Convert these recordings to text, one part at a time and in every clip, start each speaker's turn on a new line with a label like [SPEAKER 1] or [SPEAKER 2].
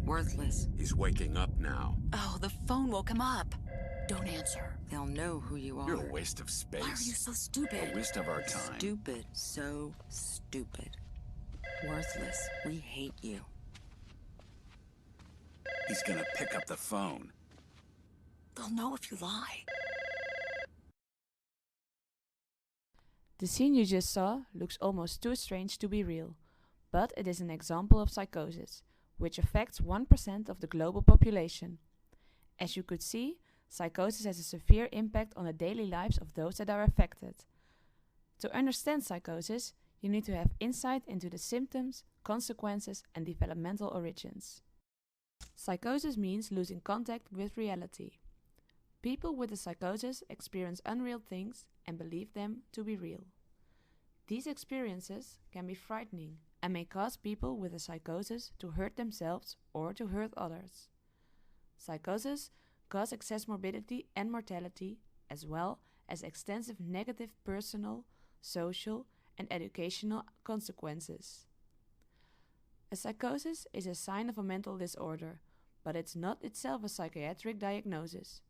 [SPEAKER 1] Worthless.
[SPEAKER 2] He's waking up now.
[SPEAKER 1] Oh, the phone woke him up. Don't answer. They'll know who you are.
[SPEAKER 2] You're a waste of space.
[SPEAKER 1] Why are you so stupid?
[SPEAKER 2] A waste of our time.
[SPEAKER 1] Stupid. So stupid. Worthless. We hate you.
[SPEAKER 2] He's gonna pick up the phone.
[SPEAKER 1] They'll know if you lie.
[SPEAKER 3] The scene you just saw looks almost too strange to be real, but it is an example of psychosis, which affects 1% of the global population. As you could see, psychosis has a severe impact on the daily lives of those that are affected. To understand psychosis, you need to have insight into the symptoms, consequences, and developmental origins. Psychosis means losing contact with reality. People with a psychosis experience unreal things and believe them to be real. These experiences can be frightening and may cause people with a psychosis to hurt themselves or to hurt others. Psychosis causes excess morbidity and mortality, as well as extensive negative personal, social, and educational consequences. A psychosis is a sign of a mental disorder, but it's not itself a psychiatric diagnosis.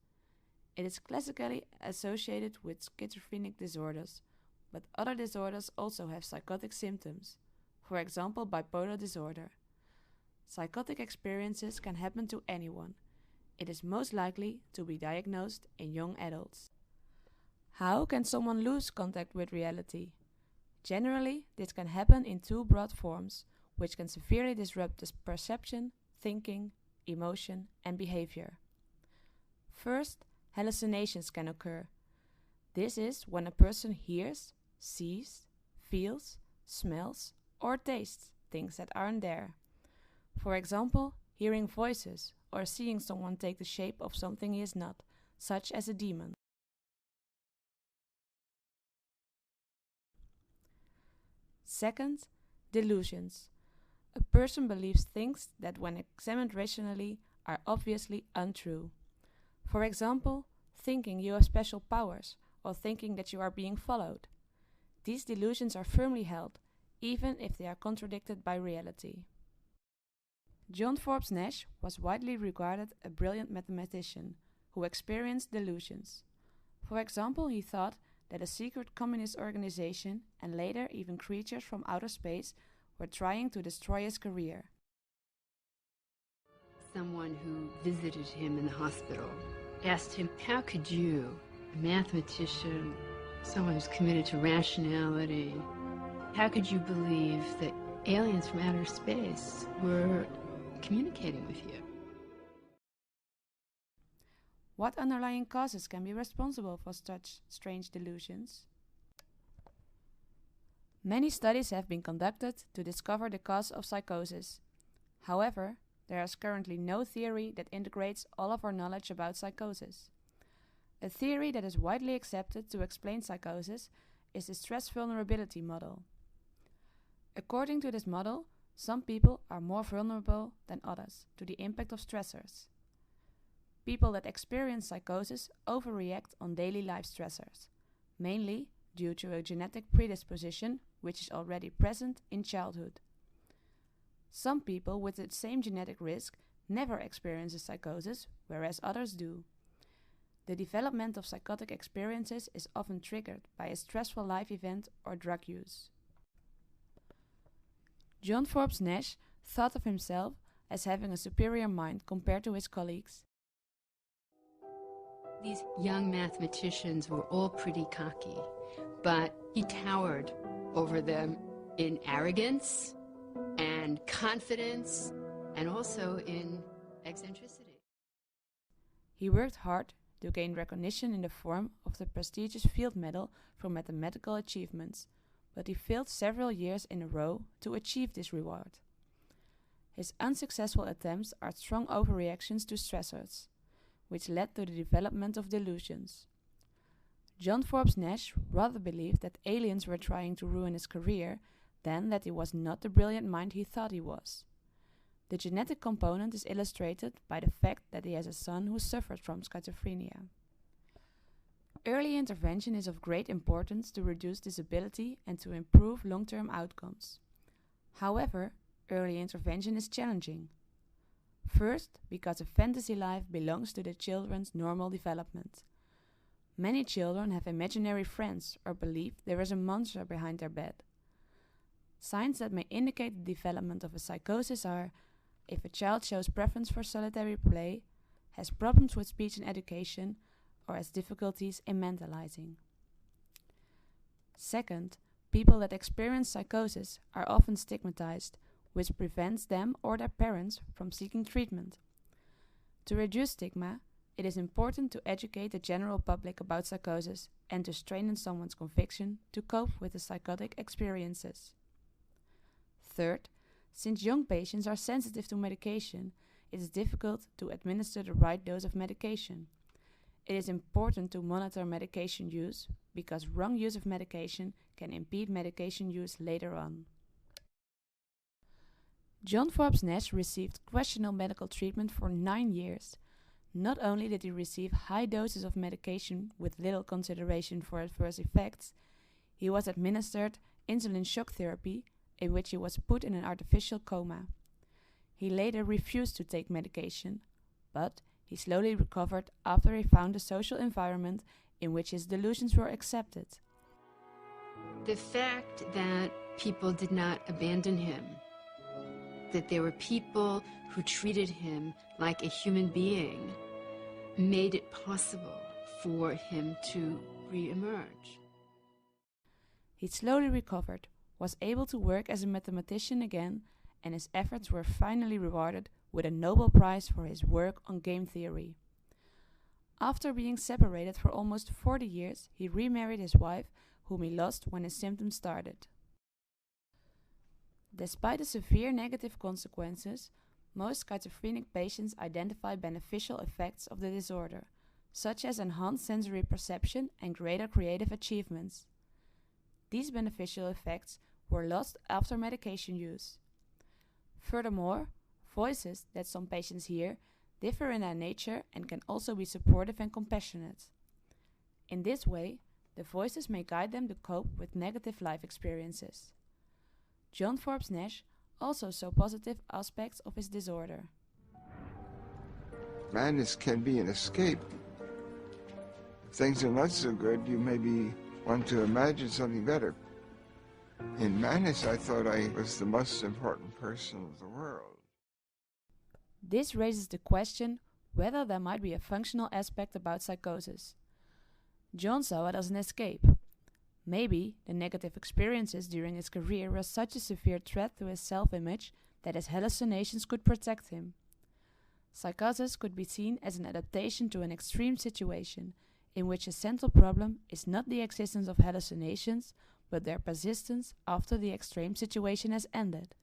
[SPEAKER 3] It is classically associated with schizophrenic disorders, but other disorders also have psychotic symptoms, for example bipolar disorder. Psychotic experiences can happen to anyone. It is most likely to be diagnosed in young adults. How can someone lose contact with reality? Generally, this can happen in two broad forms, which can severely disrupt the perception, thinking, emotion, and behavior. First, hallucinations can occur. This is when a person hears, sees, feels, smells, or tastes things that aren't there. For example, hearing voices or seeing someone take the shape of something he is not, such as a demon. Second, delusions. A person believes things that, when examined rationally, are obviously untrue. For example, thinking you have special powers or thinking that you are being followed. These delusions are firmly held, even if they are contradicted by reality. John Forbes Nash was widely regarded a brilliant mathematician who experienced delusions. For example, he thought that a secret communist organization and later even creatures from outer space were trying to destroy his career.
[SPEAKER 4] Someone who visited him in the hospital asked him, how could you, a mathematician, someone who's committed to rationality, how could you believe that aliens from outer space were communicating with you?
[SPEAKER 3] What underlying causes can be responsible for such strange delusions? Many studies have been conducted to discover the cause of psychosis. However, there is currently no theory that integrates all of our knowledge about psychosis. A theory that is widely accepted to explain psychosis is the stress vulnerability model. According to this model, some people are more vulnerable than others to the impact of stressors. People that experience psychosis overreact on daily life stressors, mainly due to a genetic predisposition which is already present in childhood. Some people with the same genetic risk never experience a psychosis, whereas others do. The development of psychotic experiences is often triggered by a stressful life event or drug use. John Forbes Nash thought of himself as having a superior mind compared to his colleagues.
[SPEAKER 4] These young mathematicians were all pretty cocky, but he towered over them in arrogance and confidence and also in eccentricity.
[SPEAKER 3] He worked hard to gain recognition in the form of the prestigious Field Medal for mathematical achievements, but he failed several years in a row to achieve this reward. His unsuccessful attempts are strong overreactions to stressors, which led to the development of delusions. John Forbes Nash rather believed that aliens were trying to ruin his career than that he was not the brilliant mind he thought he was. The genetic component is illustrated by the fact that he has a son who suffered from schizophrenia. Early intervention is of great importance to reduce disability and to improve long-term outcomes. However, early intervention is challenging. First, because a fantasy life belongs to the children's normal development. Many children have imaginary friends or believe there is a monster behind their bed. Signs that may indicate the development of a psychosis are if a child shows preference for solitary play, has problems with speech and education, or has difficulties in mentalizing. Second, people that experience psychosis are often stigmatized, which prevents them or their parents from seeking treatment. To reduce stigma, it is important to educate the general public about psychosis and to strengthen someone's conviction to cope with the psychotic experiences. Third, since young patients are sensitive to medication, it is difficult to administer the right dose of medication. It is important to monitor medication use because wrong use of medication can impede medication use later on. John Forbes Nash received questionable medical treatment for 9 years. Not only did he receive high doses of medication with little consideration for adverse effects, he was administered insulin shock therapy, in which he was put in an artificial coma. He later refused to take medication, but he slowly recovered after he found a social environment in which his delusions were accepted.
[SPEAKER 4] The fact that people did not abandon him, that there were people who treated him like a human being, made it possible for him to re-emerge.
[SPEAKER 3] He slowly recovered, was able to work as a mathematician again, and his efforts were finally rewarded with a Nobel Prize for his work on game theory. After being separated for almost 40 years, he remarried his wife, whom he lost when his symptoms started. Despite the severe negative consequences, most schizophrenic patients identify beneficial effects of the disorder, such as enhanced sensory perception and greater creative achievements. These beneficial effects were lost after medication use. Furthermore, voices that some patients hear differ in their nature and can also be supportive and compassionate. In this way, the voices may guide them to cope with negative life experiences. John Forbes Nash also saw positive aspects of his disorder.
[SPEAKER 5] Madness can be an escape. If things are not so good, you maybe want to imagine something better. In madness, I thought I was the most important person in the world.
[SPEAKER 3] This raises the question whether there might be a functional aspect about psychosis. John saw it as an escape. Maybe the negative experiences during his career were such a severe threat to his self-image that his hallucinations could protect him. Psychosis could be seen as an adaptation to an extreme situation, in which a central problem is not the existence of hallucinations, but their persistence after the extreme situation has ended.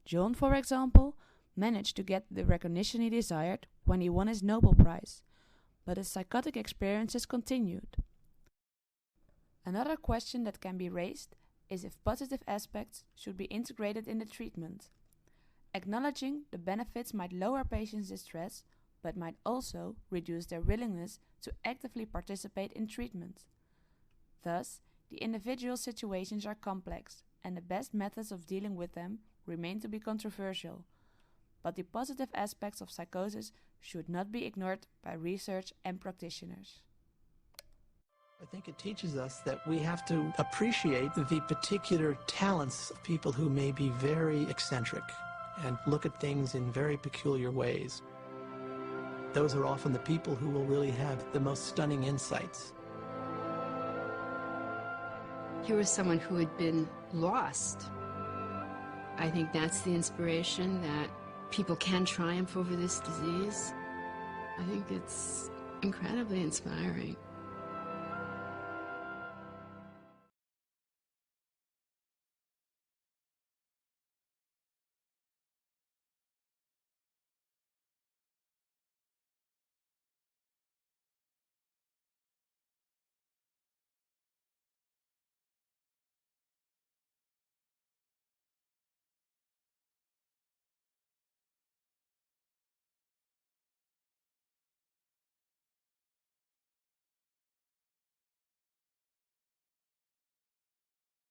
[SPEAKER 3] John, for example, managed to get the recognition he desired when he won his Nobel Prize, but his psychotic experiences continued. Another question that can be raised is if positive aspects should be integrated in the treatment. Acknowledging the benefits might lower patients' distress, but might also reduce their willingness to actively participate in treatment. Thus, the individual situations are complex, and the best methods of dealing with them remain to be controversial. But the positive aspects of psychosis should not be ignored by research and practitioners.
[SPEAKER 6] I think it teaches us that we have to appreciate the particular talents of people who may be very eccentric and look at things in very peculiar ways. Those are often the people who will really have the most stunning insights.
[SPEAKER 4] Here was someone who had been lost. I think that's the inspiration, that people can triumph over this disease. I think it's incredibly inspiring.